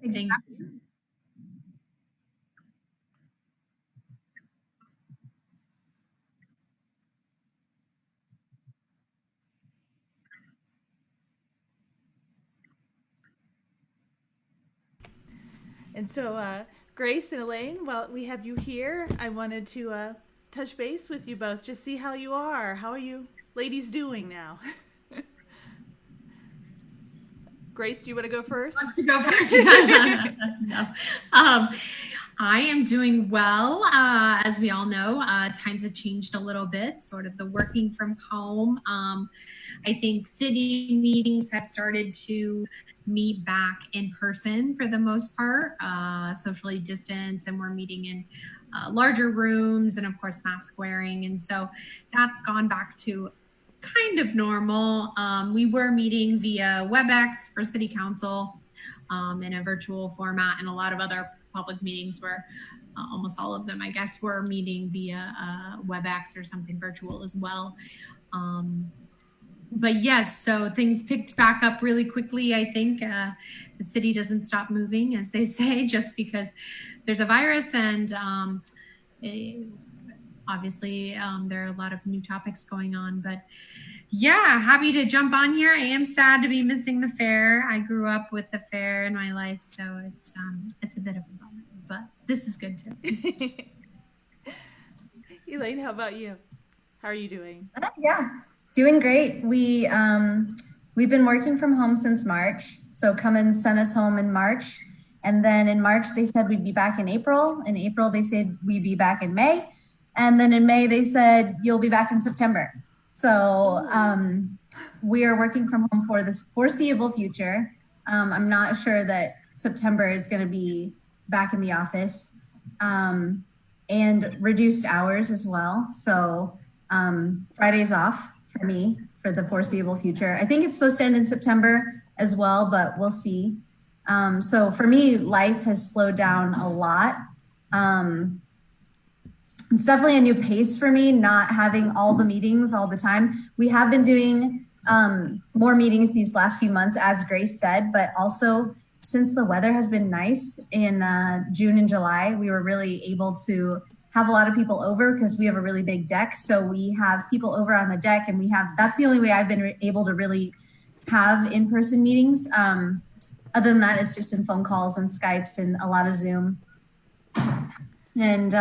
Exactly. Thank you. And so, Grace and Elaine, while we have you here, I wanted to touch base with you both, just see how you are. How are you ladies doing now? Grace, do you want to go first? Wants to go first? No. I am doing well. As we all know, times have changed a little bit, sort of the working from home. I think city meetings have started to meet back in person for the most part, socially distanced, and we're meeting in larger rooms and, of course, mask wearing. And so that's gone back to kind of normal. We were meeting via WebEx for City Council in a virtual format, and a lot of other public meetings were almost all of them, I guess, were meeting via WebEx or something virtual as well. But yes, so things picked back up really quickly. I think the city doesn't stop moving, as they say, just because there's a virus, and obviously there are a lot of new topics going on. But yeah, happy to jump on here. I am sad to be missing the fair. I grew up with the fair in my life, so it's a bit of a bummer, but this is good too. Elaine, how about you? How are you doing? Yeah, doing great. We've been working from home since March. So Cummins sent us home in March. And then in March, they said we'd be back in April. In April, they said we'd be back in May. And then in May, they said you'll be back in September. So we are working from home for this foreseeable future. I'm not sure that September is going to be back in the office, and reduced hours as well. So Friday's off for me for the foreseeable future. I think it's supposed to end in September as well, but we'll see. So for me, life has slowed down a lot. It's definitely a new pace for me, not having all the meetings all the time. We have been doing more meetings these last few months, as Grace said, but also since the weather has been nice in June and July, we were really able to have a lot of people over because we have a really big deck. So we have people over on the deck, and that's the only way I've been able to really have in-person meetings. Other than that, it's just been phone calls and Skypes and a lot of Zoom. And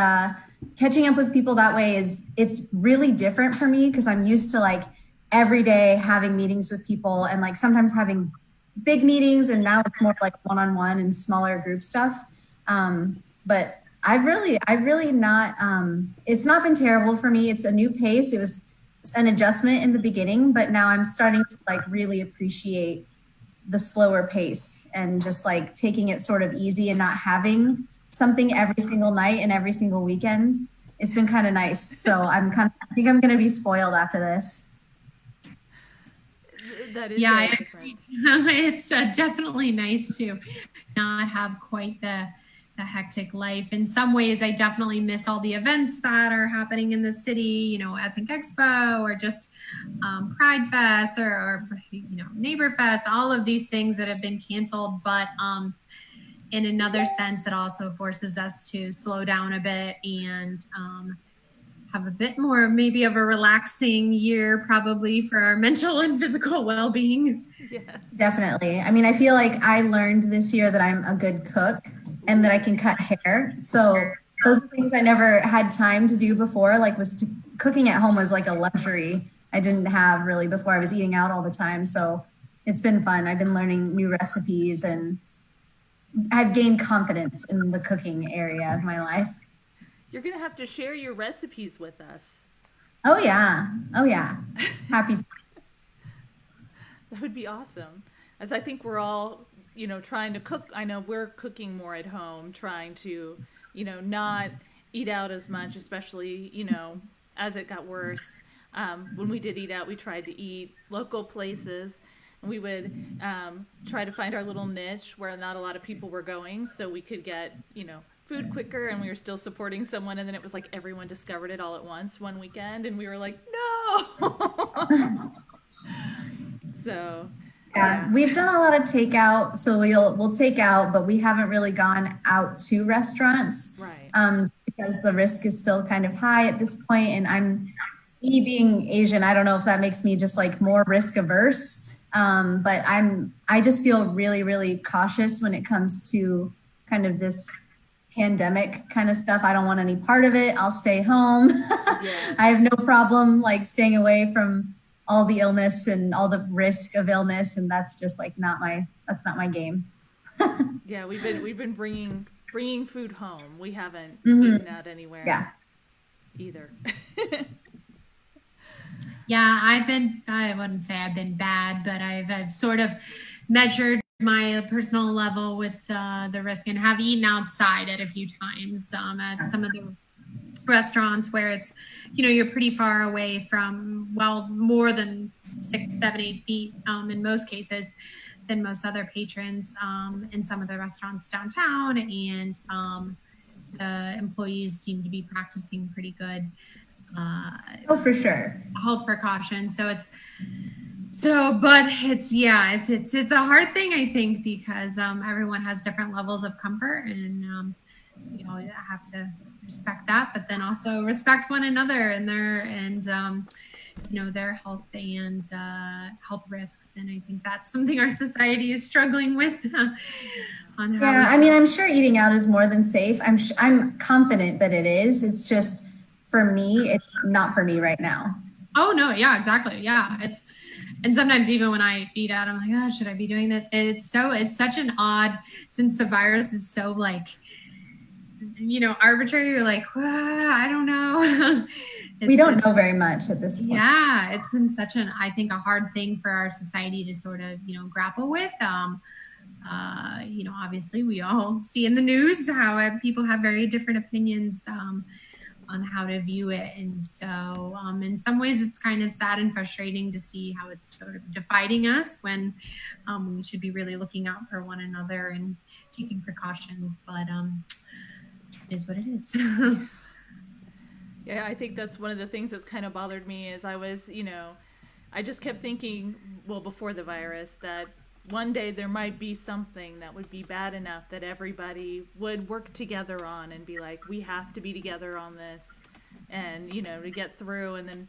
catching up with people that way it's really different for me because I'm used to like every day having meetings with people and like sometimes having big meetings, and now it's more like one-on-one and smaller group stuff. But I've really not, it's not been terrible for me. It's a new pace. It was an adjustment in the beginning, but now I'm starting to like really appreciate the slower pace and just like taking it sort of easy and not having something every single night and every single weekend. It's been kind of nice. So I think I'm going to be spoiled after this. That is I agree. It's definitely nice to not have quite the hectic life. In some ways, I definitely miss all the events that are happening in the city, you know, Ethnic Expo or just Pride Fest or you know, Neighbor Fest, all of these things that have been canceled. But in another sense, it also forces us to slow down a bit and have a bit more maybe of a relaxing year probably for our mental and physical well-being. Yes. Definitely. I mean, I feel like I learned this year that I'm a good cook and that I can cut hair. So those are things I never had time to do before, like cooking at home was like a luxury I didn't have really before. I was eating out all the time. So it's been fun. I've been learning new recipes and I've gained confidence in the cooking area of my life. You're going to have to share your recipes with us. Oh, yeah. Happy. That would be awesome. As I think we're all, you know, trying to cook. I know we're cooking more at home, trying to, you know, not eat out as much, especially, you know, as it got worse. When we did eat out, we tried to eat local places. We would try to find our little niche where not a lot of people were going, so we could get, you know, food quicker, and we were still supporting someone. And then it was like everyone discovered it all at once one weekend, and we were like, no. So Yeah, we've done a lot of takeout, so we'll take out, but we haven't really gone out to restaurants. Right. Because the risk is still kind of high at this point, and me being Asian, I don't know if that makes me just like more risk averse. But I just feel really, really cautious when it comes to kind of this pandemic kind of stuff. I don't want any part of it. I'll stay home. Yeah. I have no problem like staying away from all the illness and all the risk of illness, and that's just like that's not my game. Yeah, we've been bringing food home. We haven't Mhm. eaten out anywhere. Yeah. Either. Yeah, I wouldn't say I've been bad, but I've sort of measured my personal level with the risk and have eaten outside at a few times at some of the restaurants where it's, you're pretty far away from, well, more than 6, 7, 8 feet in most cases than most other patrons in some of the restaurants downtown. And the employees seem to be practicing pretty good Oh, for sure. health precautions. But it's a hard thing, I think, because everyone has different levels of comfort, and you have to respect that, but then also respect one another and their health and health risks. And I think that's something our society is struggling with. On how Yeah, I mean, I'm sure eating out is more than safe. I'm confident that it is. It's just for me, it's not for me right now. Oh no, yeah, exactly. Yeah, and sometimes even when I eat out, I'm like, oh, should I be doing this? It's such an odd, since the virus is so like, arbitrary. You're like, I don't know. We don't know very much at this point. Yeah, it's been such I think a hard thing for our society to sort of, grapple with. Obviously we all see in the news how people have very different opinions on how to view it. And so in some ways it's kind of sad and frustrating to see how it's sort of dividing us when we should be really looking out for one another and taking precautions, but it is what it is. Yeah, I think that's one of the things that's kind of bothered me is I was, I just kept thinking, well, before the virus, that one day there might be something that would be bad enough that everybody would work together on and be like, we have to be together on this and, to get through. And then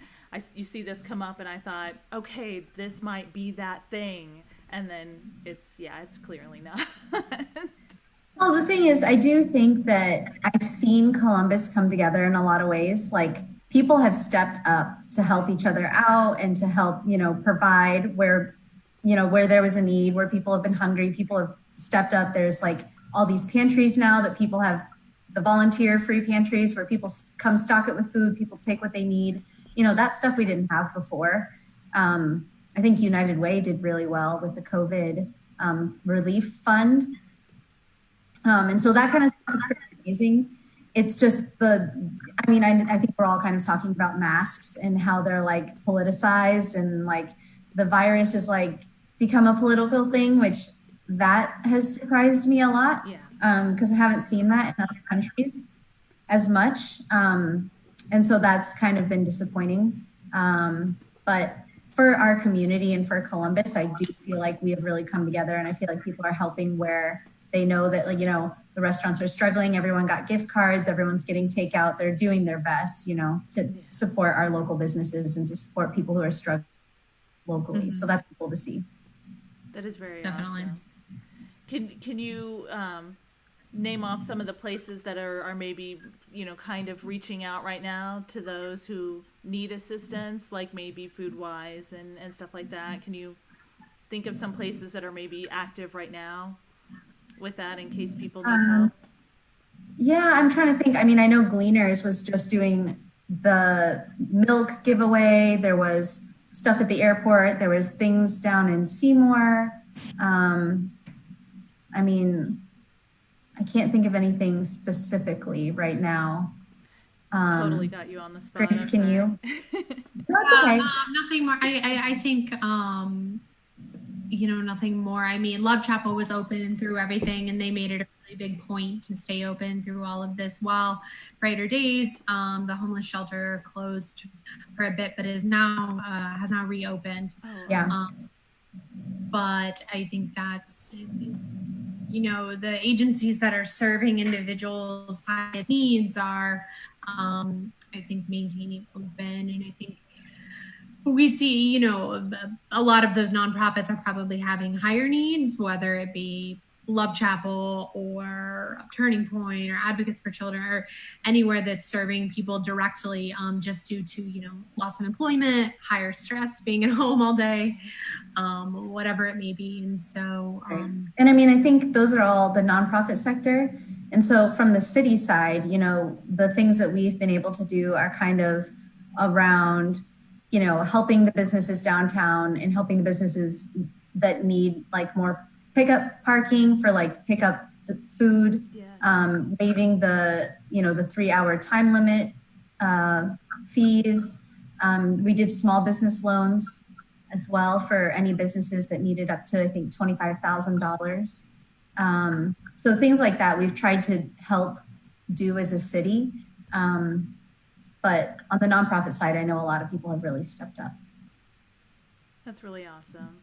you see this come up and I thought, okay, this might be that thing. And then it's clearly not. Well, the thing is, I do think that I've seen Columbus come together in a lot of ways. Like people have stepped up to help each other out and to help, provide where there was a need, where people have been hungry, people have stepped up. There's like all these pantries now that people have, the volunteer free pantries where people come stock it with food, people take what they need. That stuff we didn't have before. I think United Way did really well with the COVID relief fund. And so that kind of stuff is pretty amazing. It's just I think we're all kind of talking about masks and how they're like politicized and like the virus is like become a political thing, which that has surprised me a lot. Yeah. Because I haven't seen that in other countries as much. And so that's kind of been disappointing. But for our community and for Columbus, I do feel like we have really come together, and I feel like people are helping where they know that, like, the restaurants are struggling. Everyone got gift cards. Everyone's getting takeout. They're doing their best, to support our local businesses and to support people who are struggling locally. Mm-hmm. So that's cool to see. That is very definitely awesome. Can you name off some of the places that are maybe, kind of reaching out right now to those who need assistance, like maybe food-wise and stuff like that? Can you think of some places that are maybe active right now with that in case people need help? Yeah, I'm trying to think. I mean, I know Gleaners was just doing the milk giveaway. There was stuff at the airport. There was things down in Seymour. I mean, I can't think of anything specifically right now. Totally got you on the spot. Grace, can you? No, it's okay. Nothing more. I think, nothing more. I mean, Love Chapel was open through everything, and they made it a really big point to stay open through all of this. While Brighter Days, the homeless shelter closed for a bit, but has now reopened. Yeah. but I think that's, the agencies that are serving individuals' highest needs are, I think, maintaining open. And I think we see, a lot of those nonprofits are probably having higher needs, whether it be Love Chapel or Turning Point or Advocates for Children or anywhere that's serving people directly, just due to, loss of employment, higher stress, being at home all day, whatever it may be. And so, and I mean, I think those are all the nonprofit sector. And so from the city side, the things that we've been able to do are kind of around, helping the businesses downtown and helping the businesses that need like more pickup parking for like pickup food, waiving the 3-hour time limit fees. We did small business loans as well for any businesses that needed up to, I think, $25,000. So things like that we've tried to help do as a city. But on the nonprofit side, I know a lot of people have really stepped up. That's really awesome.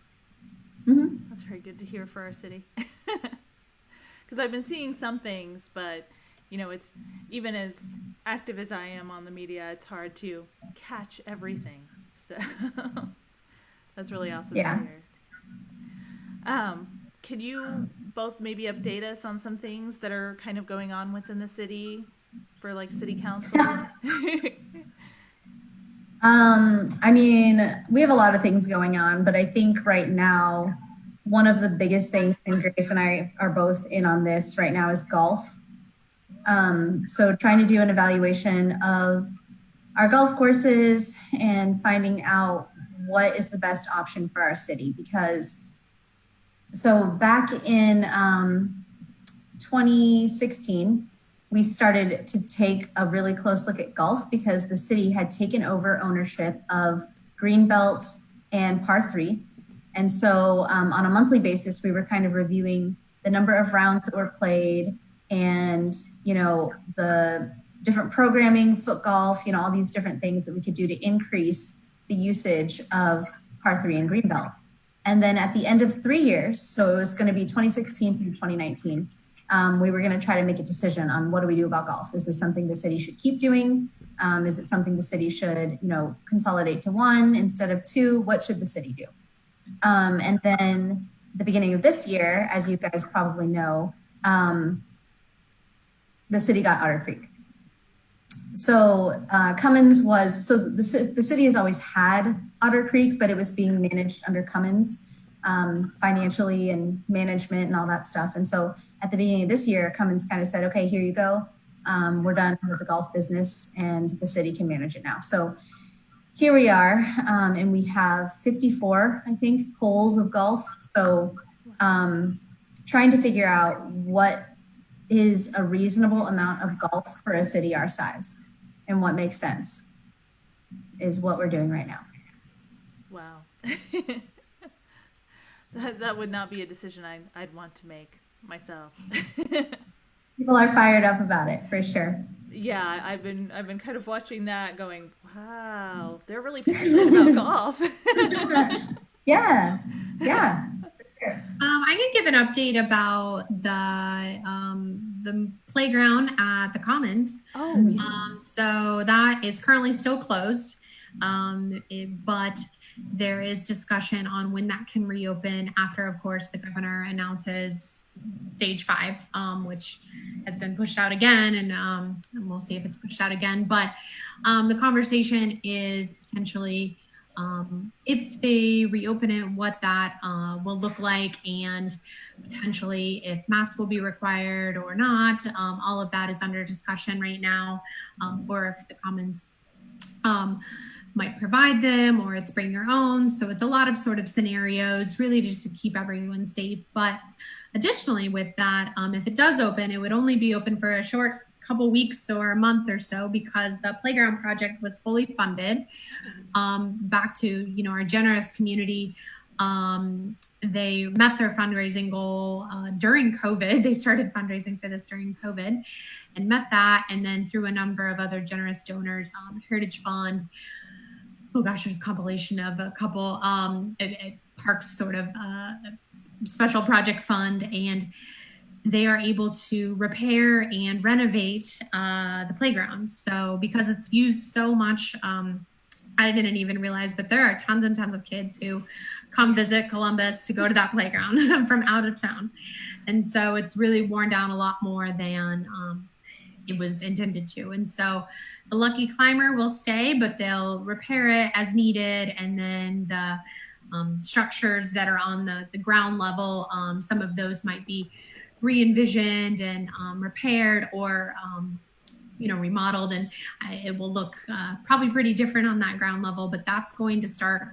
Mm-hmm. That's very good to hear for our city. Because I've been seeing some things, but it's, even as active as I am on the media, it's hard to catch everything. So that's really awesome to hear. Can you both maybe update us on some things that are kind of going on within the city for like city council? I mean, we have a lot of things going on, but I think right now, one of the biggest things, and Grace and I are both in on this right now, is golf. So trying to do an evaluation of our golf courses and finding out what is the best option for our city. Because so back in 2016, we started to take a really close look at golf because the city had taken over ownership of Greenbelt and Par 3. And so on a monthly basis, we were kind of reviewing the number of rounds that were played and, the different programming, foot golf, all these different things that we could do to increase the usage of Par 3 and Greenbelt. And then at the end of 3 years, so it was going to be 2016 through 2019, we were going to try to make a decision on what do we do about golf. Is this something the city should keep doing? Is it something the city should, consolidate to 1 instead of 2? What should the city do? And then the beginning of this year, as you guys probably know, the city got Otter Creek. So Cummins was, so the city has always had Otter Creek, but it was being managed under Cummins financially and management and all that stuff. And so at the beginning of this year, Cummins kind of said, okay, here you go. We're done with the golf business and the city can manage it now. So here we are, and we have 54, I think, holes of golf. So trying to figure out what is a reasonable amount of golf for a city our size and what makes sense is what we're doing right now. Wow. That would not be a decision I'd want to make myself. People are fired up about it for sure. Yeah, I've been kind of watching that going, wow, they're really passionate about golf. Yeah. I can give an update about the playground at the Commons. So that is currently still closed, but there is discussion on when that can reopen after, of course, the governor announces stage 5, which has been pushed out again, and we'll see if it's pushed out again. But the conversation is potentially if they reopen it, what that will look like, and potentially if masks will be required or not. All of that is under discussion right now, or if the Commons might provide them, or it's bring your own. So it's a lot of sort of scenarios, really just to keep everyone safe. But additionally with that, if it does open, it would only be open for a short couple weeks or a month or so, because the playground project was fully funded. Back to, our generous community, they met their fundraising goal during COVID. They started fundraising for this during COVID and met that. And then through a number of other generous donors, Heritage Fund, there's a compilation of a couple, parks sort of special project fund, and they are able to repair and renovate the playground. So because it's used so much, I didn't even realize, but there are tons and tons of kids who come visit Columbus to go to that playground from out of town. And so it's really worn down a lot more than it was intended to. And so the Lucky Climber will stay, but they'll repair it as needed. And then the structures that are on the ground level, some of those might be re-envisioned and repaired or remodeled, and it will look probably pretty different on that ground level, but that's going to start.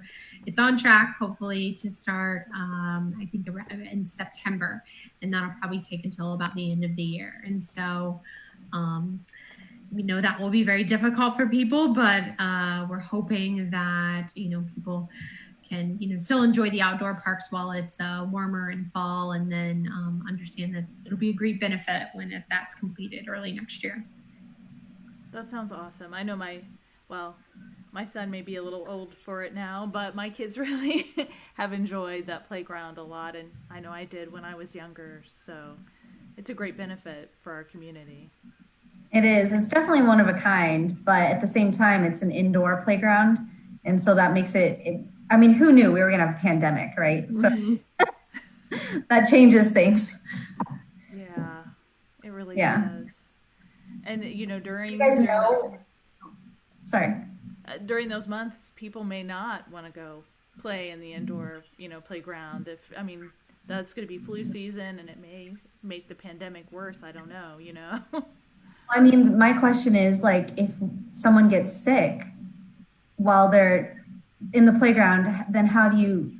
It's on track, hopefully, to start, I think, in September, and that'll probably take until about the end of the year. And so we know that will be very difficult for people, but we're hoping that, people can, still enjoy the outdoor parks while it's warmer in fall, and then understand that it'll be a great benefit when that's completed early next year. That sounds awesome. I know my son may be a little old for it now, but my kids really have enjoyed that playground a lot, and I know I did when I was younger, so it's a great benefit for our community. It is. It's definitely one of a kind, but at the same time, it's an indoor playground, and so that makes it I mean, who knew we were going to have a pandemic, right? So that changes things. Yeah, it really does. And, during... You guys know... Sorry. During those months, people may not want to go play in the indoor, playground. That's going to be flu season, and it may make the pandemic worse. I don't know, I mean, my question is, like, if someone gets sick while they're in the playground, then how do you,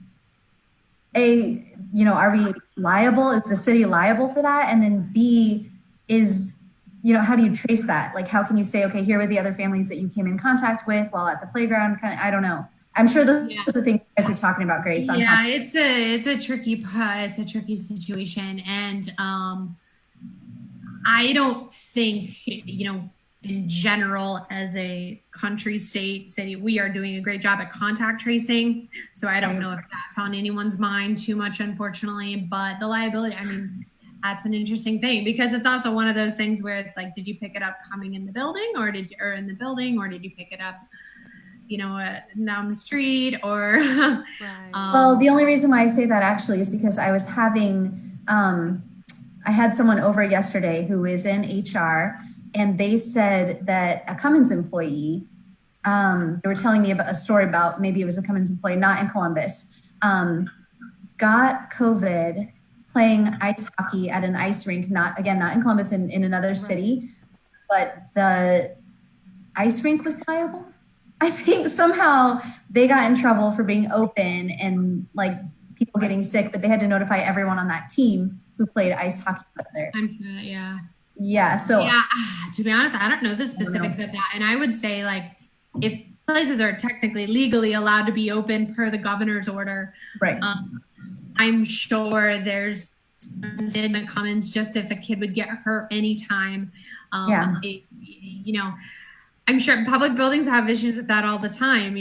are we liable? Is the city liable for that? And then B is, how do you trace that? Like, how can you say, okay, here were the other families that you came in contact with while at the playground? I don't know. I'm sure those are the things you guys are talking about, Grace. Yeah, it's a tricky situation. And I don't think, in general, as a country, state, city, we are doing a great job at contact tracing. So I don't know if that's on anyone's mind too much, unfortunately, but the liability, that's an interesting thing, because it's also one of those things where it's like, did you pick it up coming in the building or did you pick it up, down the street or, right. Well, the only reason why I say that actually is because I was having, I had someone over yesterday who is in HR, and they said that a Cummins employee, they were telling me about a story about, maybe it was a Cummins employee, not in Columbus, got COVID playing ice hockey at an ice rink, not in Columbus, in another city, but the ice rink was liable. I think somehow they got in trouble for being open and like people getting sick, but they had to notify everyone on that team who played ice hockey together. I'm sure, yeah. Yeah. So yeah, to be honest, I don't know the specifics of that. And I would say, like, if places are technically legally allowed to be open per the governor's order, right. I'm sure there's in the Commons just if a kid would get hurt anytime. I'm sure public buildings have issues with that all the time,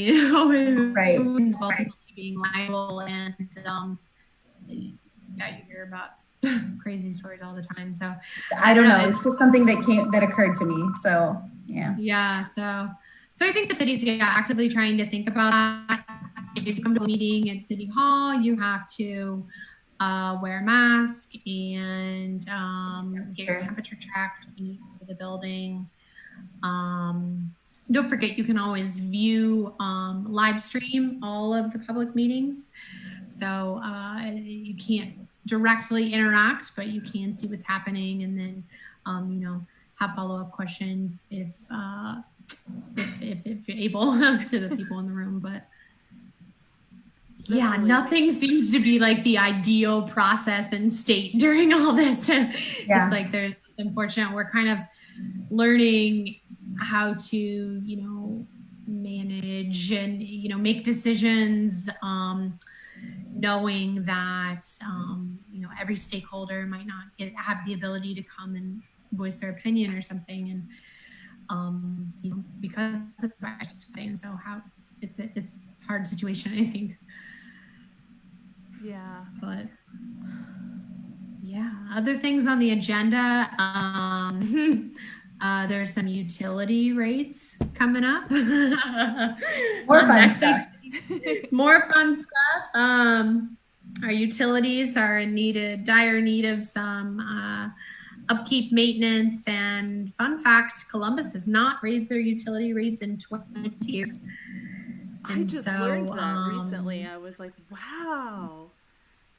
right. Ultimately being liable, and you hear about crazy stories all the time. So I don't know. It's just something that occurred to me. So yeah. So I think the city's actively trying to think about that. If you come to a meeting at City Hall, you have to wear a mask and get your temperature checked when you go to the building. Don't forget, you can always view live stream all of the public meetings. So you can't directly interact, but you can see what's happening, and then have follow-up questions if you're able to the people in the room. But yeah, nothing seems to be like the ideal process and state during all this. It's like there's, unfortunately, we're kind of learning how to manage and make decisions, knowing that every stakeholder might not have the ability to come and voice their opinion or something, and because of the virus thing. So it's a hard situation, I think. Yeah. But yeah, other things on the agenda. There's some utility rates coming up. More On fun next stuff. more fun stuff. Our utilities are in dire need of some upkeep, maintenance, and fun fact, Columbus has not raised their utility rates in 20 years. I just learned that recently. I was like, wow.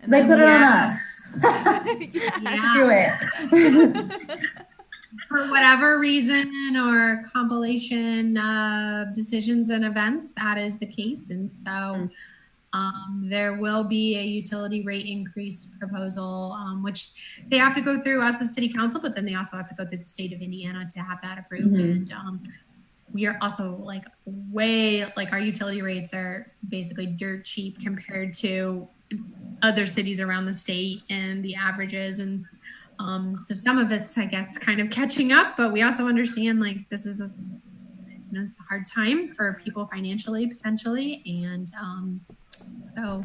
And they put it on us. Yeah. Do it. For whatever reason or compilation of decisions and events, that is the case. And so there will be a utility rate increase proposal, which they have to go through us as City Council, but then they also have to go through the state of Indiana to have that approved. And we are also our utility rates are basically dirt cheap compared to other cities around the state and the averages. And so some of it's, I guess, kind of catching up, but we also understand this is it's a hard time for people financially, potentially. And so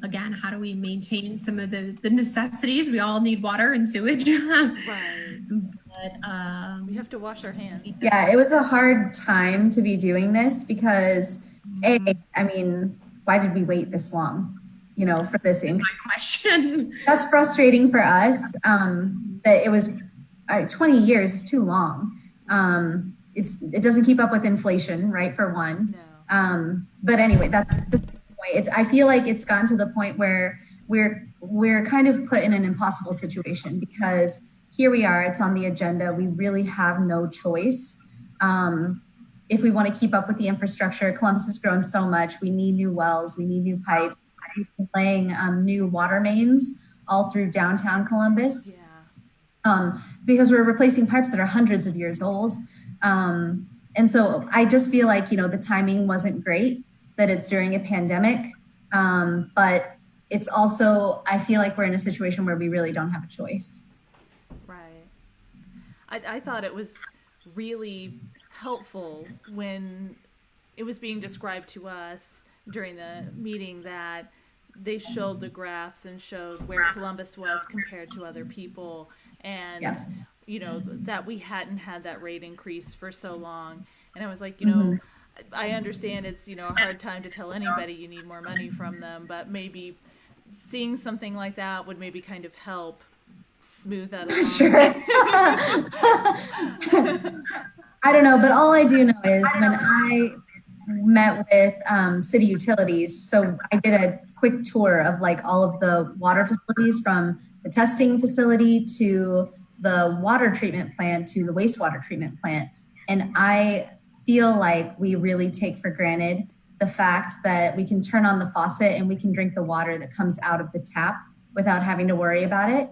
again, how do we maintain some of the necessities? We all need water and sewage. Right. But we have to wash our hands. Yeah, it was a hard time to be doing this because why did we wait this long? For this increase? My question. That's frustrating for us. That it was 20 years is too long. It doesn't keep up with inflation, right? For one. No. But anyway, that's the point. I feel like it's gotten to the point where we're kind of put in an impossible situation because here we are. It's on the agenda. We really have no choice. If we want to keep up with the infrastructure, Columbus has grown so much. We need new wells. We need new pipes. Laying new water mains all through downtown Columbus. Yeah. Because we're replacing pipes that are hundreds of years old. And so I just feel like, the timing wasn't great, that it's during a pandemic. But it's also, I feel like we're in a situation where we really don't have a choice. Right. I thought it was really helpful when it was being described to us during the meeting that they showed the graphs and showed where Columbus was compared to other people, and Yes. That we hadn't had that rate increase for so long. And I was like, I understand it's a hard time to tell anybody you need more money from them, but maybe seeing something like that would maybe kind of help smooth that along. Sure. I don't know, but all I do know is when I met with City Utilities, so I did a quick tour of all of the water facilities, from the testing facility to the water treatment plant to the wastewater treatment plant. And I feel like we really take for granted the fact that we can turn on the faucet and we can drink the water that comes out of the tap without having to worry about it.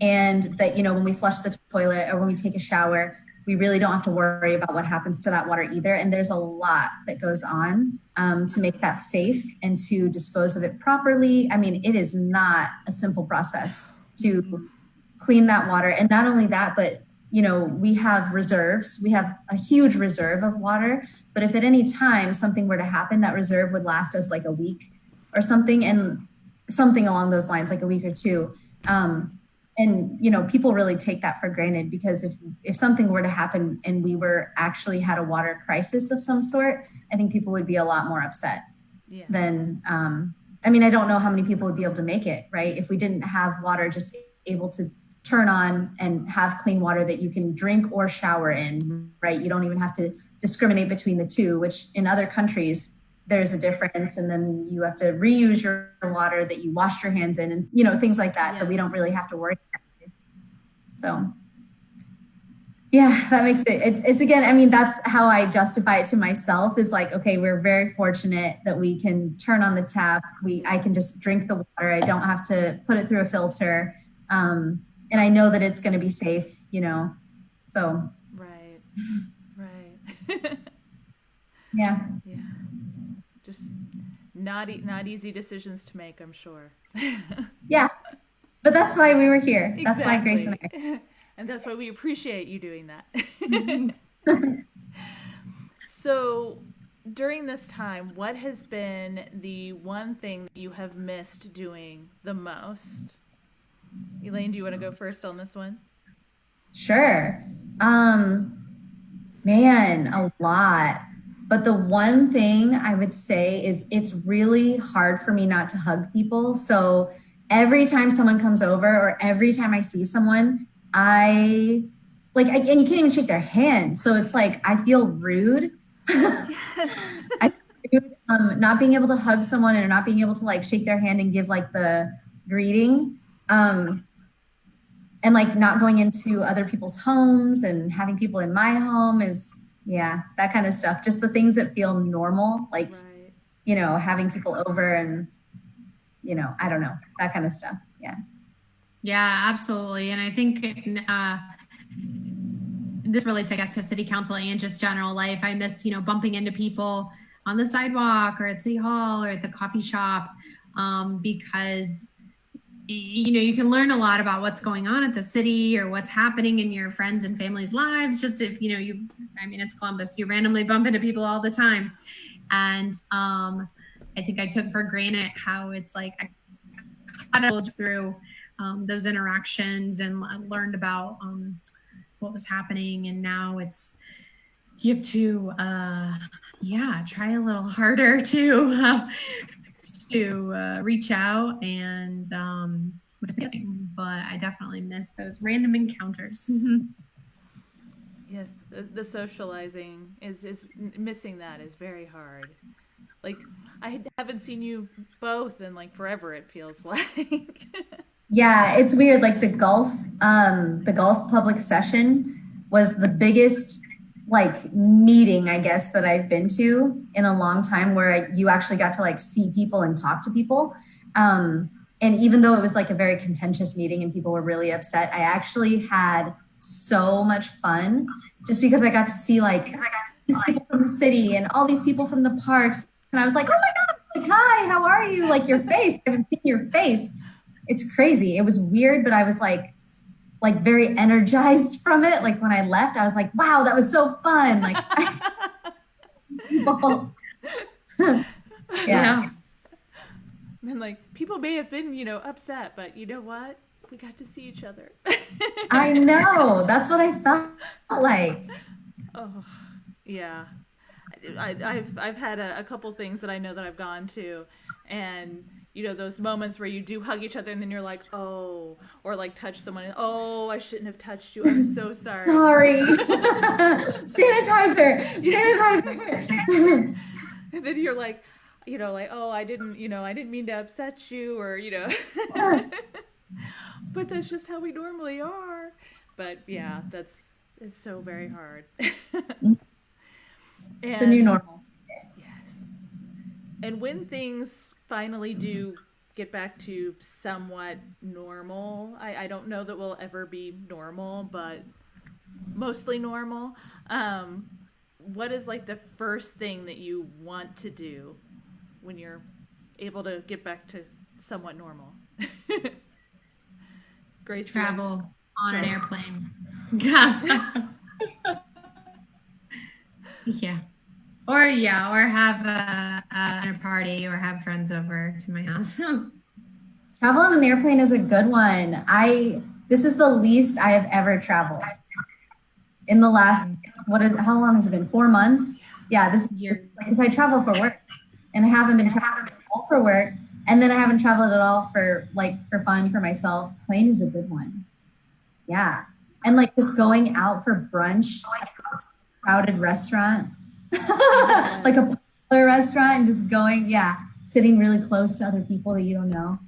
And that, when we flush the toilet or when we take a shower, we really don't have to worry about what happens to that water either. And there's a lot that goes on to make that safe and to dispose of it properly. It is not a simple process to clean that water. And not only that, but, we have reserves. We have a huge reserve of water. But if at any time something were to happen, that reserve would last us a week or something, and something along those lines, a week or two. And, people really take that for granted, because if something were to happen and we had a water crisis of some sort, I think people would be a lot more upset than, I don't know how many people would be able to make it, right? If we didn't have water just able to turn on and have clean water that you can drink or shower in, right? You don't even have to discriminate between the two, which in other countries, there's a difference. And then you have to reuse your water that you washed your hands in, and, things like that, that we don't really have to worry about. So yeah, that makes it's again, that's how I justify it to myself, is okay, we're very fortunate that we can turn on the tap. I can just drink the water. I don't have to put it through a filter. And I know that it's going to be safe, so. Right. Yeah. Yeah. Just not easy decisions to make, I'm sure. Yeah. But that's why we were here. Exactly. That's why Grace and I. And that's why we appreciate you doing that. So during this time, what has been the one thing that you have missed doing the most? Elaine, do you want to go first on this one? Sure. Man, a lot. But the one thing I would say is it's really hard for me not to hug people. So every time someone comes over or every time I see someone, and you can't even shake their hand. So it's like, I feel rude. Not being able to hug someone and not being able to like shake their hand and give like the greeting. And like not going into other people's homes and having people in my home is, yeah, that kind of stuff. Just the things that feel normal, like, right. Having people over and, I don't know, that kind of stuff. Yeah. Yeah, absolutely. And I think this relates, I guess, to city council and just general life. I miss, bumping into people on the sidewalk or at City Hall or at the coffee shop because you can learn a lot about what's going on at the city or what's happening in your friends and family's lives. Just if, it's Columbus, you randomly bump into people all the time. And I think I took for granted how it's like, I got through those interactions and learned about what was happening. And now you have to, try a little harder to reach out and but I definitely miss those random encounters. Yes, the socializing is missing. That is very hard. Like, I haven't seen you both in like forever, it feels like. Yeah, it's weird. Like the golf public session was the biggest like meeting, I guess, that I've been to in a long time where you actually got to like see people and talk to people. And even though it was like a very contentious meeting and people were really upset, I actually had so much fun just because I got to see like these people from the city and all these people from the parks. And I was like, oh my God, like, hi, how are you? Like your face, I haven't seen your face. It's crazy. It was weird, but I was like very energized from it. Like when I left, I was like, wow, that was so fun. Like, people. Yeah. And like people may have been, upset, but you know what? We got to see each other. I know. That's what I felt like. Oh, yeah. I've had a couple things that I know that I've gone to, and those moments where you do hug each other and then you're like, oh, or like touch someone and, oh, I shouldn't have touched you, I'm so sorry. Sorry. Sanitizer. And then you're like, oh, I didn't mean to upset you, or but that's just how we normally are. But yeah, it's so very hard. It's a new normal. Yes. And when things finally do get back to somewhat normal, I don't know that we'll ever be normal, but mostly normal. What is like the first thing that you want to do when you're able to get back to somewhat normal? Grace, travel on an airplane. Yeah. Or have a party or have friends over to my house. Travel on an airplane is a good one. This is the least I have ever traveled. In the last, how long has it been? 4 months? Yeah, this year. Because I travel for work and I haven't been traveling at all for work. And then I haven't traveled at all for fun for myself. Plane is a good one. Yeah. And like just going out for brunch at a crowded restaurant, like a popular restaurant, and just going, sitting really close to other people that you don't know.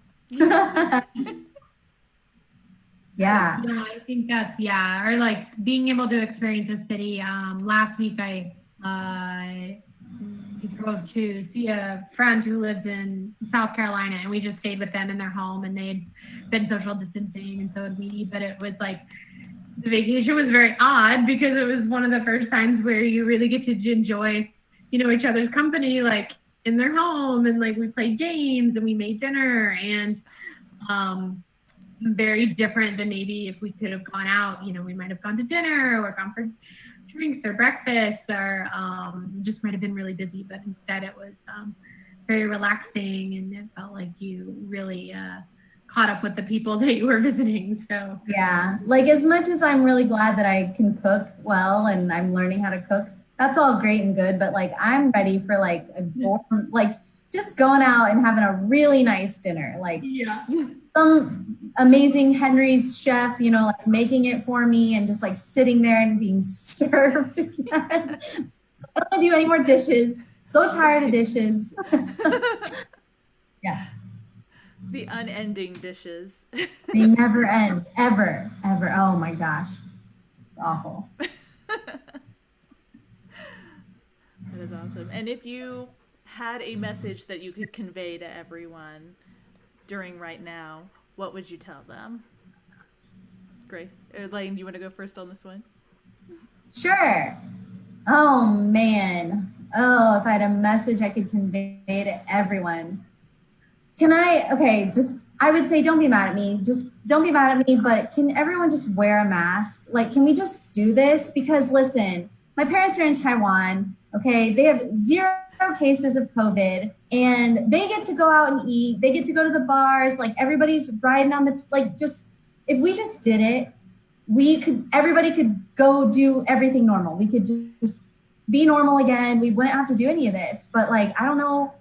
Yeah, I think that's, or like being able to experience a city. Last week I drove to see a friend who lives in South Carolina, and we just stayed with them in their home, and they'd been social distancing, and so had we. But it was like, the vacation was very odd because it was one of the first times where you really get to enjoy, each other's company, like in their home, and like we played games and we made dinner, and very different than maybe if we could have gone out, we might have gone to dinner or gone for drinks or breakfast, or just might have been really busy, but instead it was very relaxing, and it felt like you really caught up with the people that you were visiting. So yeah, like as much as I'm really glad that I can cook well and I'm learning how to cook, that's all great and good, but like I'm ready for like like just going out and having a really nice dinner, like some amazing Henry's chef, you know, like making it for me and just like sitting there and being served again. So I don't want to do any more dishes. So tired of dishes. Yeah. The unending dishes. They never end, ever, ever. Oh my gosh. It's awful. That is awesome. And if you had a message that you could convey to everyone during right now, what would you tell them? Great. Elaine, you want to go first on this one? Sure. Oh man. Oh, if I had a message I could convey to everyone. I would say don't be mad at me. Just don't be mad at me, but can everyone just wear a mask? Like, can we just do this? Because listen, my parents are in Taiwan, okay? They have 0 cases of COVID and they get to go out and eat. They get to go to the bars. Like everybody's riding on the, like just, if we just did it, everybody could go do everything normal. We could just be normal again. We wouldn't have to do any of this, but like, I don't know.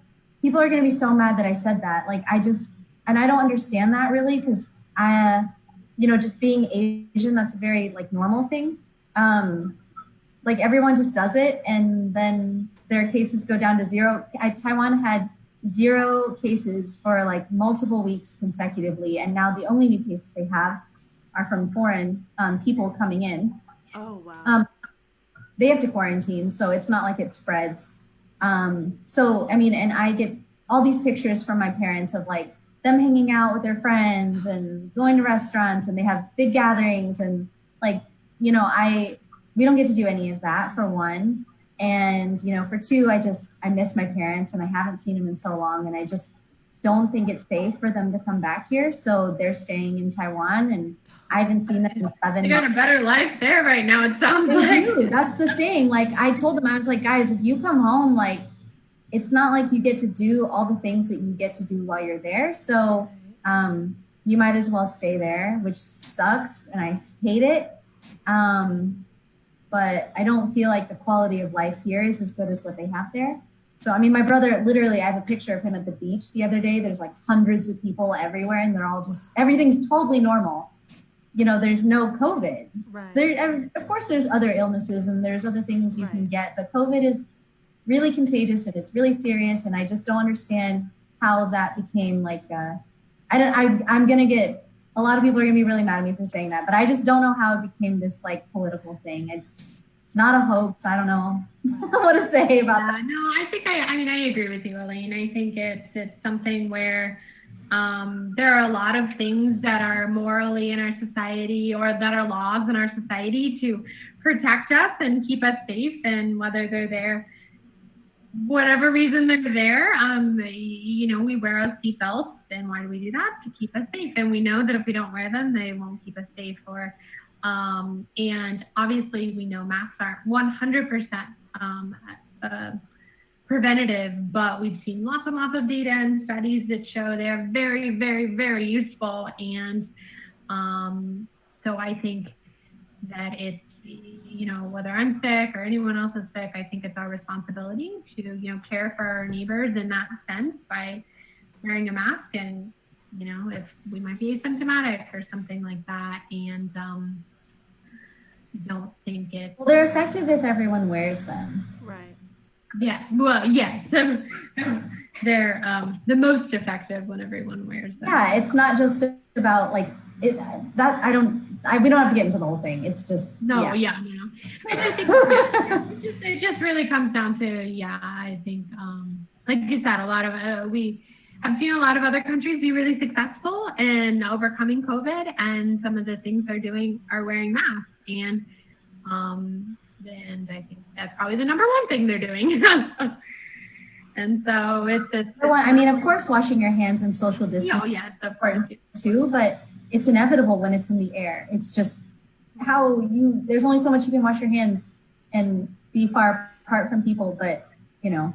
People are going to be so mad that I said that. Like, and I don't understand that really because just being Asian, that's a very like normal thing. Like everyone just does it and then their cases go down to 0. Taiwan had 0 cases for like multiple weeks consecutively. And now the only new cases they have are from foreign people coming in. Oh, wow. They have to quarantine, so it's not like it spreads. So, I mean, and I get all these pictures from my parents of like them hanging out with their friends and going to restaurants and they have big gatherings and like, we don't get to do any of that for one. And, for two, I miss my parents and I haven't seen them in so long. And I just don't think it's safe for them to come back here. So they're staying in Taiwan and I haven't seen them in 7 months. They got a better life there right now, it sounds They like. do. That's the thing. Like I told them, I was like, guys, if you come home, like it's not like you get to do all the things that you get to do while you're there. So you might as well stay there, which sucks. And I hate it. But I don't feel like the quality of life here is as good as what they have there. So, I mean, my brother, literally, I have a picture of him at the beach the other day. There's like hundreds of people everywhere and they're all everything's totally normal. There's no COVID. Right. Of course, there's other illnesses and there's other things you can get, but COVID is really contagious and it's really serious. And I just don't understand how that became like, I'm going to get, a lot of people are going to be really mad at me for saying that, but I just don't know how it became this like political thing. It's not a hoax. I don't know what to say about that. No, I agree with you, Elaine. I think it's something where there are a lot of things that are morally in our society or that are laws in our society to protect us and keep us safe. And whether they're there, whatever reason they're there, we wear our seatbelts. And why do we do that? To keep us safe. And we know that if we don't wear them, they won't keep us safe. And obviously we know masks aren't 100% preventative, but we've seen lots and lots of data and studies that show they are very, very, very useful. And so I think that it's, whether I'm sick or anyone else is sick, I think it's our responsibility to, care for our neighbors in that sense by wearing a mask. And, if we might be asymptomatic or something like that. And don't think it's... Well, they're effective if everyone wears them. Right. Yeah, well, yes. They're the most effective when everyone wears them. Yeah, it's not just about like it. We don't have to get into the whole thing. It's just no. I think it just really comes down to I think like you said, a lot of I've seen a lot of other countries be really successful in overcoming COVID, and some of the things they're doing are wearing masks, and I think that's probably the number one thing they're doing. And so it's I mean, of course, washing your hands and social distancing yes, of course too, but it's inevitable when it's in the air. It's just there's only so much you can wash your hands and be far apart from people. But, you know,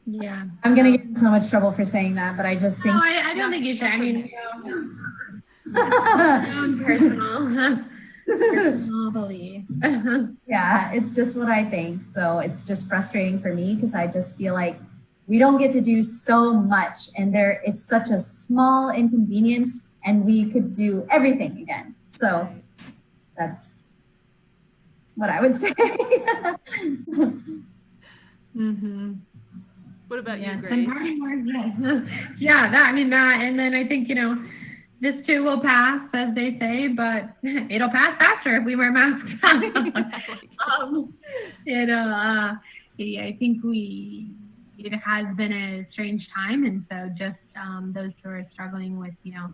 Yeah. I'm going to get in so much trouble for saying that, but I just think. No, I don't think you should. I mean, personal belief. Yeah, it's just what I think. So it's just frustrating for me because I just feel like we don't get to do so much, and it's such a small inconvenience, and we could do everything again. So that's what I would say. Mm-hmm. What about you, Grace? And yeah, and then I think, you know, this too will pass, as they say, but it'll pass faster if we wear masks. I think it has been a strange time, and so just those who are struggling with, you know,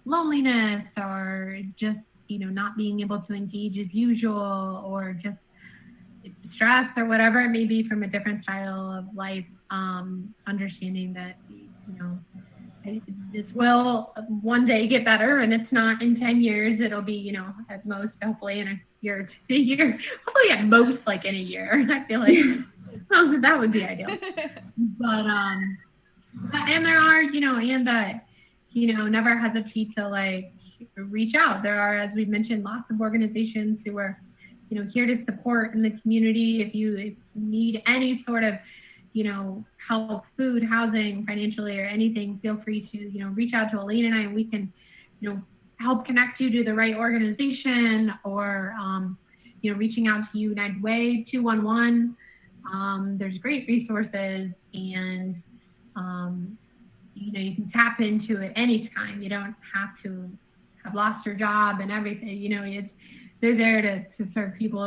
loneliness or just, you know, not being able to engage as usual, or just stress or whatever it may be from a different style of life, understanding that, you know, this will one day get better, and it's not in 10 years. It'll be, you know, at most, hopefully in a year or 2 years, hopefully at most like in a year. I feel like that would be ideal. But and there are, you know, and that, you know, never hesitate to like reach out. There are, as we've mentioned, lots of organizations who are, you know, here to support in the community. If you need any sort of, you know, help, food, housing, financially, or anything, feel free to, you know, reach out to Elaine and I, and we can, you know, help connect you to the right organization, or, you know, reaching out to United Way 211. There's great resources, and, you know, you can tap into it anytime. You don't have to have lost your job and everything. You know, they're there to serve people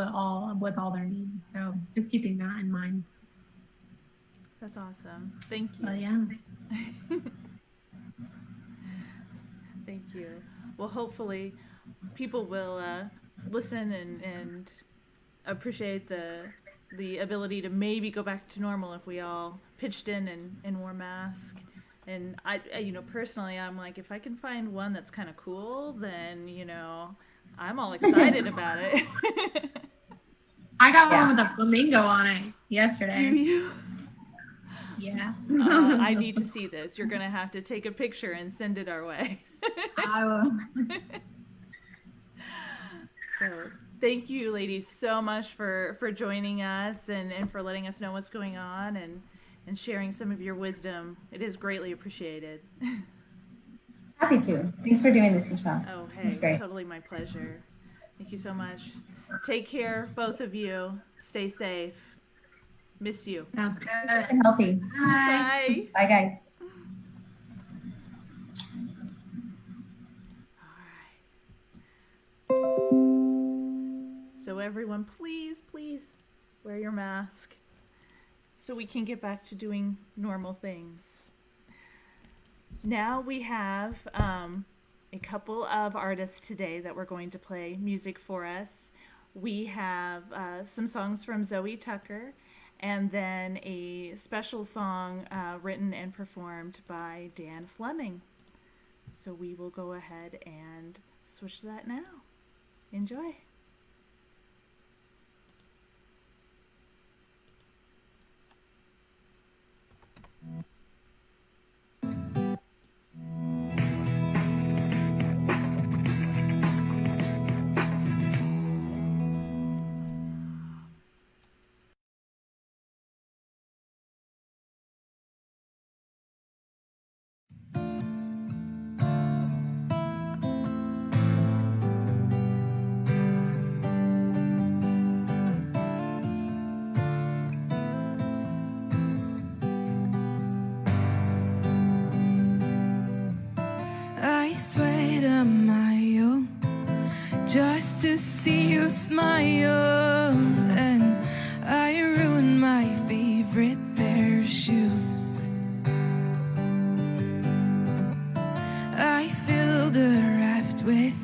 with all their needs. So just keeping that in mind. That's awesome. Thank you. Oh, yeah. Thank you. Well, hopefully people will listen and appreciate the ability to maybe go back to normal if we all pitched in and wore masks. And I, you know, personally, I'm like, if I can find one that's kind of cool, then, you know, I'm all excited about it. I got one with a flamingo on it yesterday. Do you? Yeah. I need to see this. You're going to have to take a picture and send it our way. I will. So thank you, ladies, so much for joining us and for letting us know what's going on and sharing some of your wisdom. It is greatly appreciated. Happy to. Thanks for doing this, Michelle. Oh, hey, totally my pleasure. Thank you so much. Take care, both of you. Stay safe. Miss you. Sounds good. And healthy. Bye. Bye, guys. All right. So everyone, please wear your mask so we can get back to doing normal things. Now we have a couple of artists today that we're going to play music for us. We have some songs from Zoe Tucker, and then a special song written and performed by Dan Fleming. So we will go ahead and switch to that now. Enjoy. I sweat a mile just to see you smile, and I ruined my favorite pair of shoes. I filled a raft with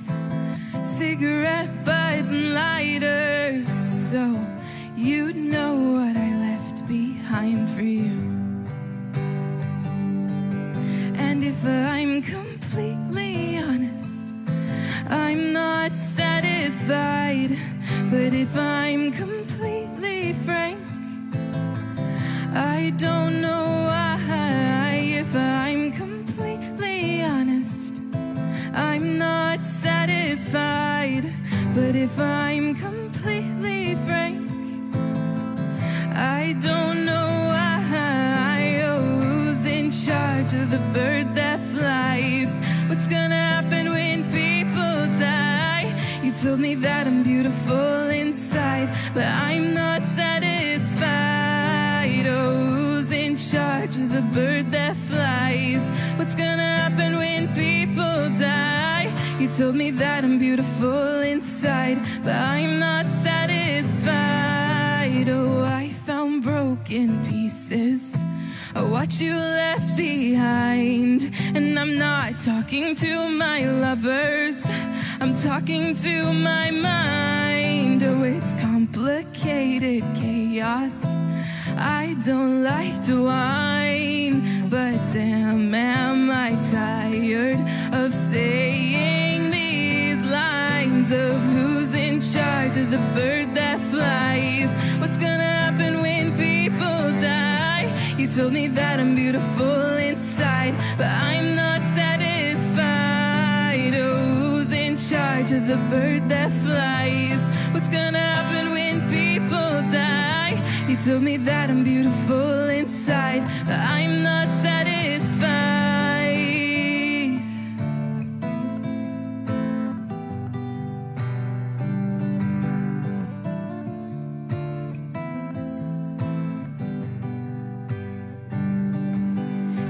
cigarette butts and lighters, so you'd know what I left behind for you. And if I'm completely honest, I'm not satisfied, But if I'm completely frank, I don't know why. If I'm completely honest, I'm not satisfied. But if I'm completely frank, I don't know why. Oh, who's in charge of the bird that flies? What's gonna happen when people die? You told me that I'm beautiful inside, but I'm not satisfied. Oh, who's in charge of the bird that flies? What's gonna happen when people die? You told me that I'm beautiful inside, but I'm not satisfied. Oh, I found broken pieces of what you left behind. And I'm not talking to my lovers, I'm talking to my mind. Oh, it's complicated chaos. I don't like to whine, but damn, am I tired of saying these lines of who's in charge of the bird that flies? What's gonna happen when people die? You told me that I'm beautiful inside, but I'm not satisfied. Oh, who's in charge of the bird that flies? What's gonna happen when people die? You told me that I'm beautiful inside, but I'm not satisfied.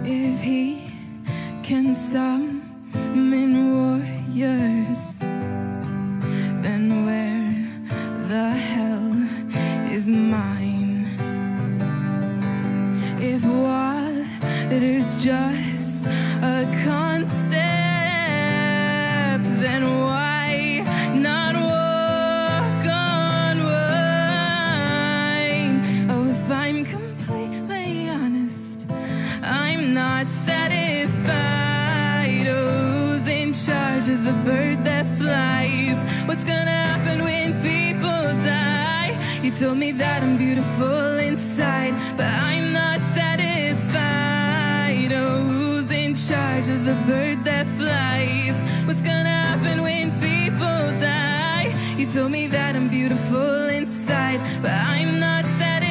If he can summon warriors, then where the hell is mine? If water's just a concept, then why not walk on wine? Oh, if I'm completely honest, I'm not satisfied. Oh, who's in charge of the bird that flies? What's gonna happen when people die? You told me that I'm beautiful inside, but I'm not satisfied. Oh, who's in charge of the bird that flies? What's gonna happen when people die? You told me that I'm beautiful inside, but I'm not satisfied.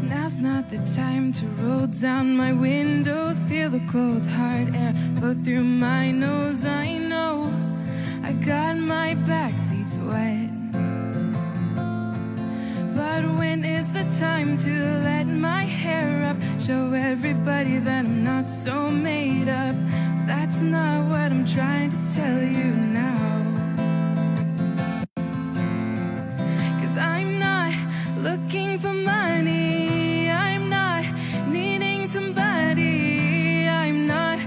Now's not the time to roll down my windows, feel the cold hard air flow through my nose. I know I got my backseats wet, but when is the time to let my hair up? Show everybody that I'm not so made up. That's not what I'm trying to tell you now. 'Cause I'm not looking for money, I'm not needing somebody, I'm not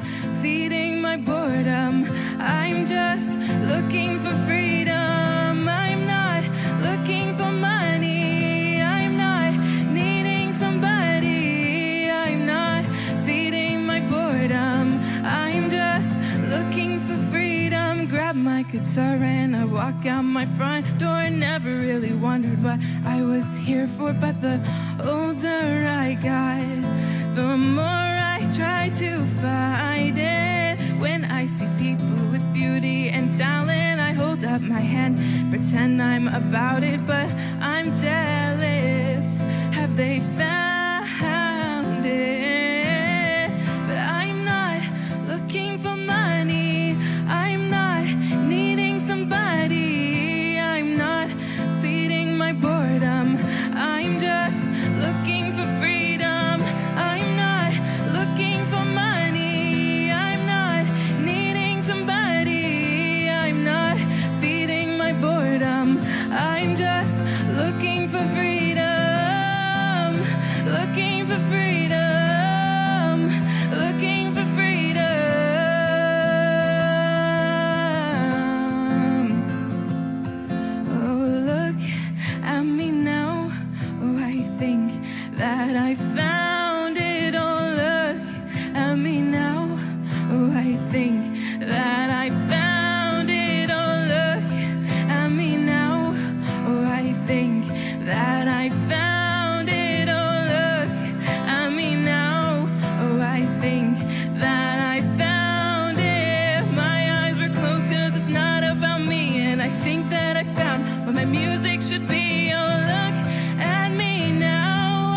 feeding my boredom, I'm just looking for freedom. I'm not looking for money, I'm not needing somebody, I'm not feeding my boredom, I'm just looking for freedom. Grab my guitar and I walk out my front door. Never really wondered what I was here for, but the older I got, the more I try to fight it. When I see people with beauty and talent, I hold up my hand, pretend I'm about it, but I'm jealous. Have they found it? But I'm not looking for money. I'm not needing somebody. I'm not feeding my boredom. I'm just looking for freedom. I'm not looking for money. I'm not needing somebody. I'm not feeding my boredom. I'm just looking for freedom. Looking for freedom. Looking for freedom. Oh, look at me now. Oh, I think that I found it. Oh, look at me now. Oh, I think that I found it. Oh, look at me now. Oh, I think that I found it. Oh, look at me now. Oh, I think that I found it. My eyes were closed 'cause it's not about me. And I think that I found what my music should be. Oh, look at me now.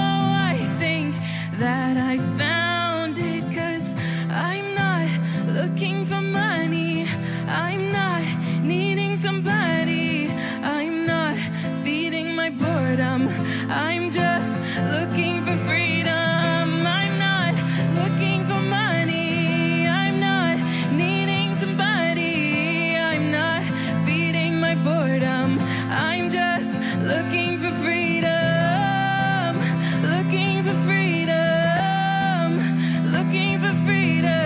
Oh, I think that I found it. 'Cause I'm not looking for money. I'm not needing somebody. I'm not feeding my boredom. I'm just looking for freedom. I'm not looking for money. I'm not needing somebody. I'm not feeding my boredom. I'm just looking for freedom. Looking for freedom. Looking for freedom.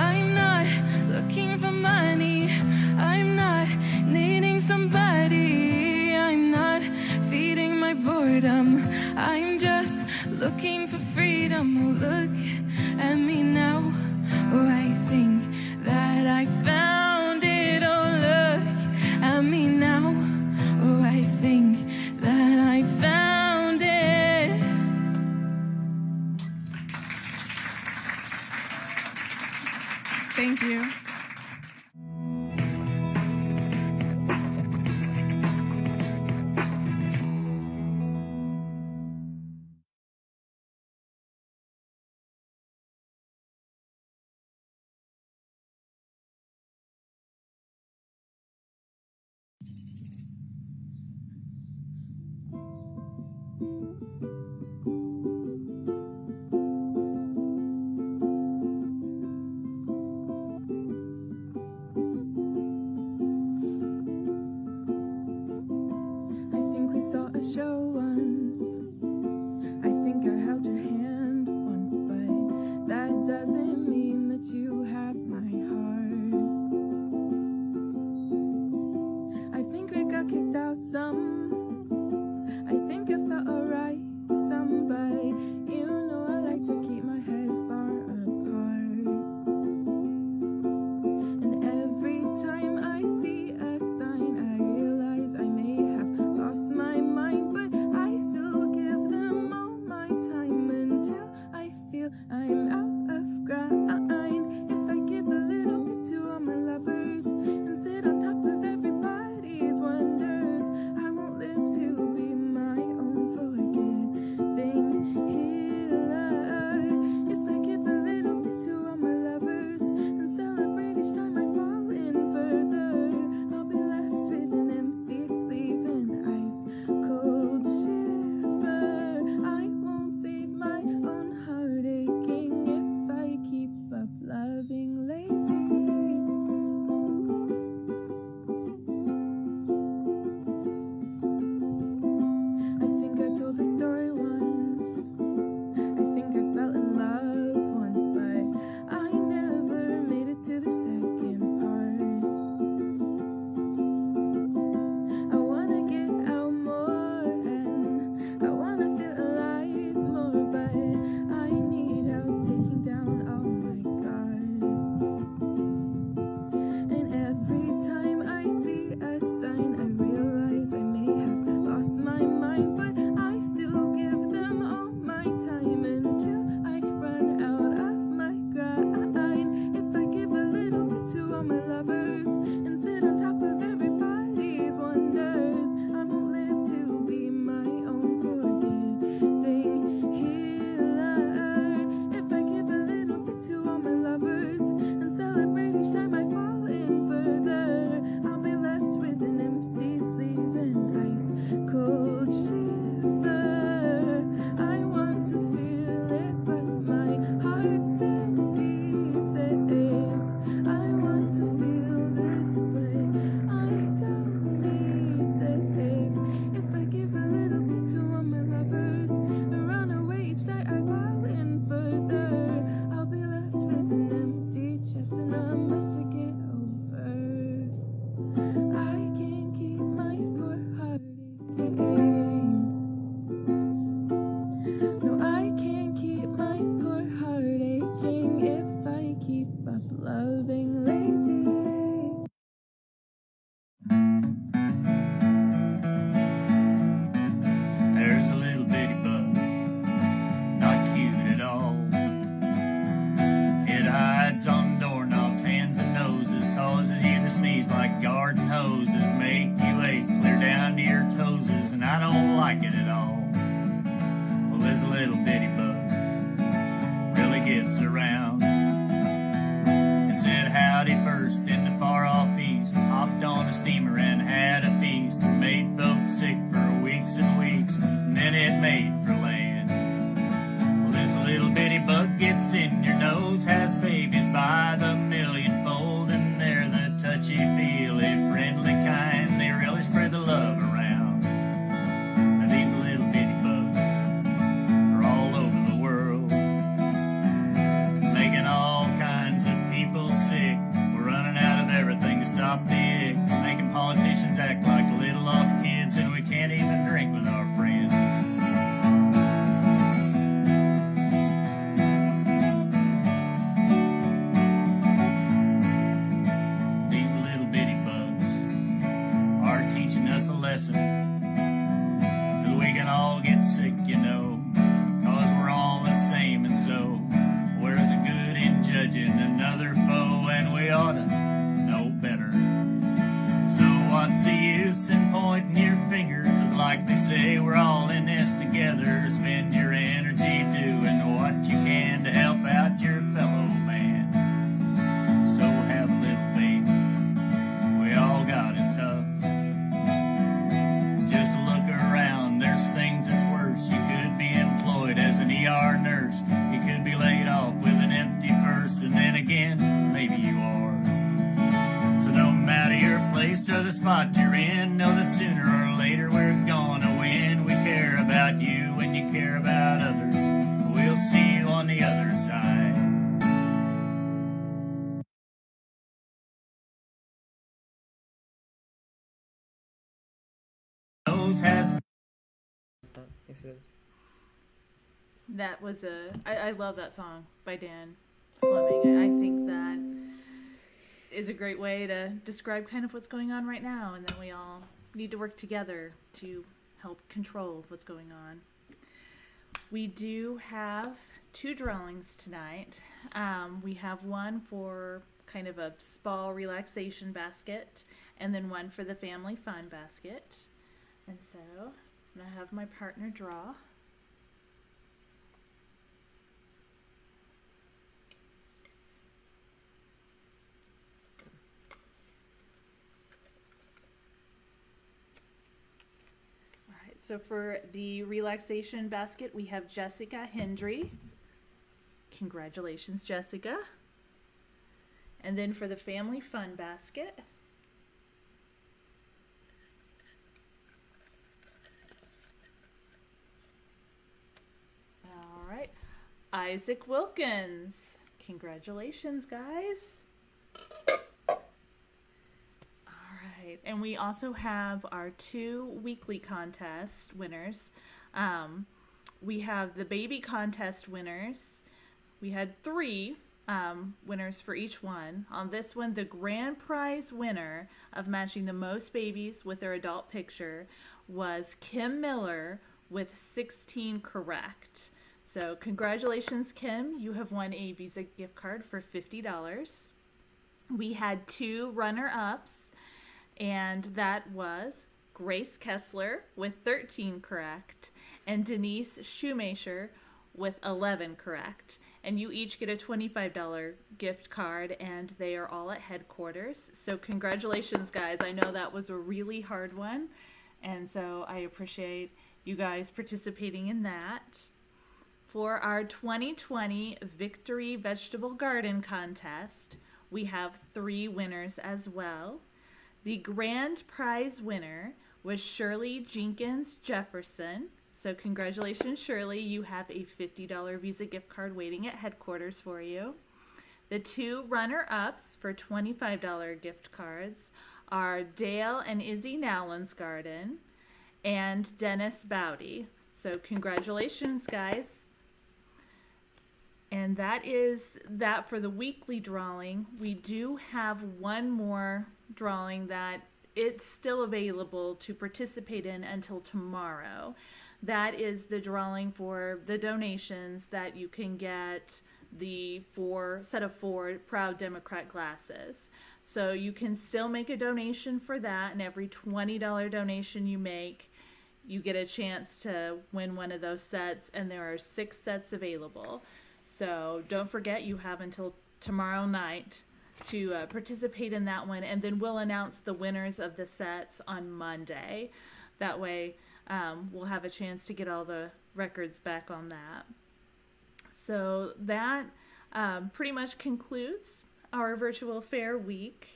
I'm not looking for money. I'm not needing somebody. I'm not feeding my boredom. I'm just looking for freedom. Oh, look at me now. Oh, I think that I found it. Oh, look at me now. Oh, I think that I found it. Thank you. I think we saw a show once. I think I held your hand once, but that doesn't mean that you have my heart. I think we got kicked out some. I think it felt alright some. these like garden hoses make you ache clear down to your toeses, and I don't like it at all. Well, this little bitty bug really gets around. It said howdy first in the far off east, hopped on a steamer and had a feast, made folks sick for weeks and weeks, and then it made for land. Well, this little bitty bug gets in your nose, has babies by the millionfold, and they're the touchy-feely, friendly kind. They really spread the love around. Now these little bitty bugs are all over the world, making all kinds of people sick. We're running out of everything to stop the ick, making politicians act like little lost kids, and we can't even drink with our friends. These little bitty bugs are teaching us a lesson, 'cause we can all get sick, you know, 'cause we're all the same, and so where's the good in judging another foe, and we ought to know better. So what's the use in pointing your finger, 'cause like they say, we're all in this together. Spend your energy doing what you can to help out your fellow man. So have a little faith, we all got it tough. Just look around, there's things that's worse. You could be employed as an ER nurse, you could be laid off with an empty purse, and then again, maybe you are. So no matter your place or the spot you're in, know that sooner or later we're gonna win. We care about you and you care about others. We'll see you on the other side. Those has Yes, it is. That was I love that song by Dan Fleming. I think that is a great way to describe kind of what's going on right now, and that we all need to work together to help control what's going on. We do have 2 drawings tonight. We have one for kind of a spa relaxation basket, and then one for the family fun basket. And so I'm going to have my partner draw. So for the relaxation basket, we have Jessica Hendry. Congratulations, Jessica. And then for the family fun basket, all right, Isaac Wilkins. Congratulations, guys. And we also have our 2 weekly contest winners. We have the baby contest winners. We had 3 winners for each one. On this one, the grand prize winner of matching the most babies with their adult picture was Kim Miller with 16 correct. So congratulations, Kim. You have won a Visa gift card for $50. We had 2 runner-ups, and that was Grace Kestler with 13 correct and Denise Shoemaker with 11 correct. And you each get a $25 gift card, and they are all at headquarters. So congratulations, guys. I know that was a really hard one, and so I appreciate you guys participating in that. For our 2020 Victory Vegetable Garden Contest, we have 3 winners as well. The grand prize winner was Shirley Jenkins Jefferson. So congratulations, Shirley. You have a $50 Visa gift card waiting at headquarters for you. The 2 runner-ups for $25 gift cards are Dale and Izzy Nowlands Garden and Dennis Bowdy. So congratulations, guys. And that is that for the weekly drawing. We do have one more drawing that it's still available to participate in until tomorrow. That is the drawing for the donations that you can get the set of 4 Proud Democrat glasses. So you can still make a donation for that, and every $20 donation you make, you get a chance to win one of those sets, and there are 6 sets available. So don't forget, you have until tomorrow night to participate in that one, and then we'll announce the winners of the sets on Monday. That way we'll have a chance to get all the records back on that. So that pretty much concludes our virtual fair week,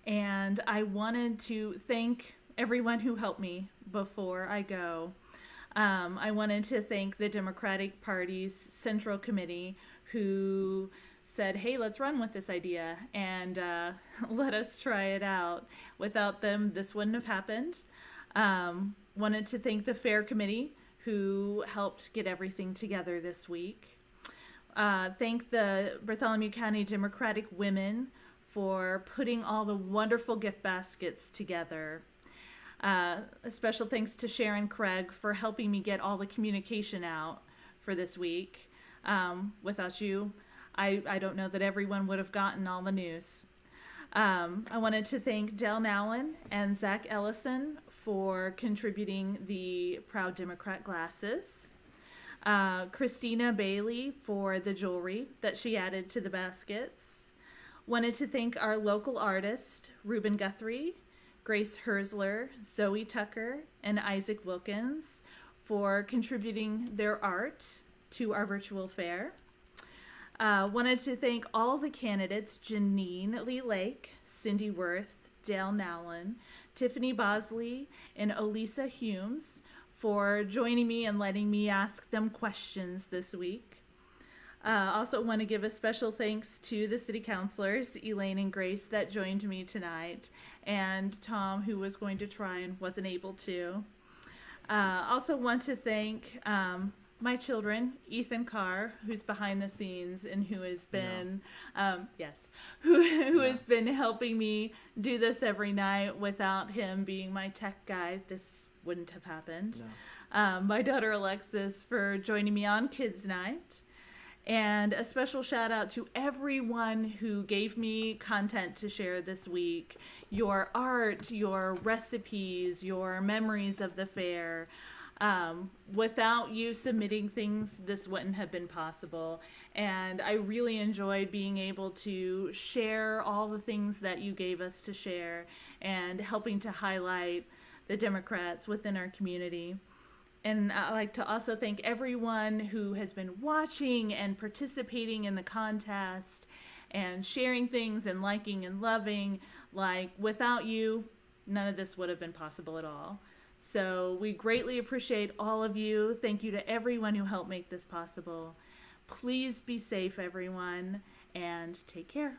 and I wanted to thank everyone who helped me before I go. I wanted to thank the Democratic Party's Central Committee, who said, hey, let's run with this idea and let us try it out. Without them, this wouldn't have happened. Wanted to thank the Fair Committee, who helped get everything together this week. Thank the Bartholomew County Democratic Women for putting all the wonderful gift baskets together. A special thanks to Sharon Craig for helping me get all the communication out for this week. Without you, I don't know that everyone would have gotten all the news. I wanted to thank Dell Nowlin and Zach Ellison for contributing the Proud Democrat glasses. Christina Bailey for the jewelry that she added to the baskets. Wanted to thank our local artist, Reuben Guthrie, Grace Hersler, Zoe Tucker, and Isaac Wilkins for contributing their art to our virtual fair. Wanted to thank all the candidates, Janine Lee Lake, Cindy Worth, Dale Nowlin, Tiffany Bosley, and Elisa Humes for joining me and letting me ask them questions this week. Also want to give a special thanks to the City Councilors, Elaine and Grace, that joined me tonight, and Tom, who was going to try and wasn't able to. Also want to thank my children, Ethan Carr, who's behind the scenes and who has been, who has been helping me do this every night. Without him being my tech guy, this wouldn't have happened. My daughter Alexis for joining me on Kids Night. And a special shout out to everyone who gave me content to share this week. Your art, your recipes, your memories of the fair. Without you submitting things, this wouldn't have been possible. And I really enjoyed being able to share all the things that you gave us to share and helping to highlight the Democrats within our community. And I'd like to also thank everyone who has been watching and participating in the contest and sharing things and liking and loving. Like, without you, none of this would have been possible at all. So we greatly appreciate all of you. Thank you to everyone who helped make this possible. Please be safe, everyone, and take care.